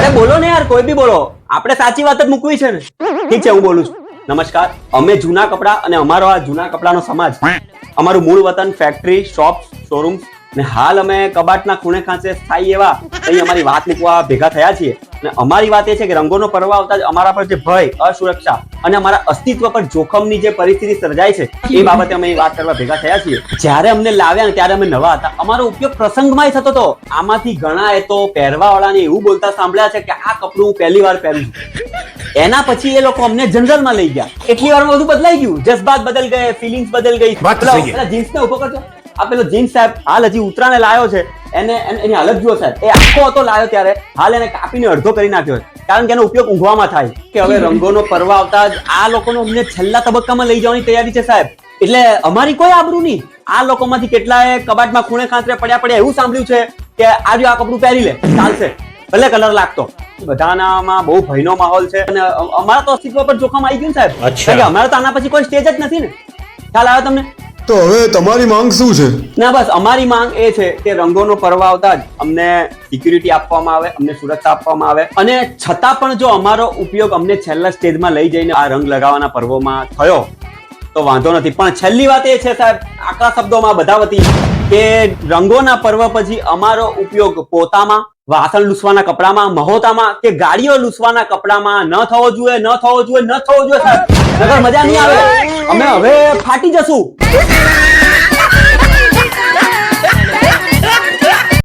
અરે બોલો ને યાર, કોઈ બી બોલો, આપણે સાચી વાત જ મૂકવી છે ને. ઠીક છે, હું બોલું છું. નમસ્કાર, અમે જૂના કપડા અને અમારો આ જૂના કપડાનો સમાજ, અમારું મૂળ વતન, ફેક્ટરી, શોપ, શોરૂમ ને હાલ અમે કબાટના ખૂણે ખાંચે સ્થાયી એવા અહીં અમારી વાત મૂકવા ભેગા થયા છીએ. અને અમારી વાત એ છે કે રંગોનો પર્વ આવતા જ અમારા પર જે ભય, અસુરક્ષા અને અમારા અસ્તિત્વ પર જોખમની જે પરિસ્થિતિ સર્જાય છે એ બાબતે અમે વાત કરવા ભેગા થયા છીએ. જ્યારે અમને લાવ્યા ને ત્યારે અમે નવા હતા, અમારો ઉપયોગ પ્રસંગમાં થતો હતો. આમાંથી ઘણા એ તો પહેરવાવાળાને એવું બોલતા સાંભળ્યા છે કે આ કપડું હું પહેલી વાર પહેરું છું. એના પછી એ લોકો અમને જનરલમાં લઈ ગયા. એટલી વારમાં બધું બદલાઈ ગયું, જજ્બાત બદલ ગયે, ફિલિંગ્સ બદલ ગઈ. પેલા જીન્સને ઉભો કરજો. આ પેલો જીન્સ સાહેબ હાલ હજી ઉતરાણે લાયો છે, એની હાલત જુઓ સાહેબ. એ આખો હતો લાયો ત્યારે, હાલ એને કાપીને અડધો કરી નાખ્યો છે, કારણ કે એનો ઉપયોગ ઊંઘવામાં થાય. કે હવે રંગોનો પર્વ આવતા જ આ લોકોનો અમને છેલ્લા તબક્કામાં લઈ જવાની તૈયારી છે સાહેબ. એટલે અમારી કોઈ આબરૂ નહીં. આ લોકોમાંથી કેટલાએ કબાટમાં ખૂણે ખાંચરે પડ્યા એવું સાંભળ્યું છે કે આ કપડું પહેરી લે, ચાલશે, ભલે કલર લાગતો. બધાનામાં બહુ ભયનો માહોલ છે અને અમારા તો અસ્તિત્વ પર જોખમ આવી ગયું સાહેબ. કારણ કે અમારે તો આના પછી કોઈ સ્ટેજ જ નથી ને. ખ્યાલ આવ્યો તમને? તો હવે તમારી માંગ શું છે? ના, બસ અમારી માંગ એ છે કે રંગોનો પર્વ આવતા જ અમને સિક્યુરિટી આપવામાં આવે, અમને સુરક્ષા આપવામાં આવે. અને છતાં પણ જો અમારો ઉપયોગ અમને છેલ્લા સ્ટેજમાં લઈ જઈને આ રંગ લગાવવાના પર્વમાં થયો તો વાંધો નથી. પણ છેલ્લી વાત એ છે સાહેબ, આકરા શબ્દોમાં બધા વતી, કે રંગોના પર્વ પછી અમારો ઉપયોગ પોતામાં, વાસણ લૂસવાના કપડામાં, મહોતામાં કે ગાડીઓ લૂસવાના કપડામાં ન થવો જોઈએ, ન થવો જોઈએ, ન થવો જોઈએ સાહેબ. નકર મજા નહીં આવે. અમે હવે ફાટી જશું.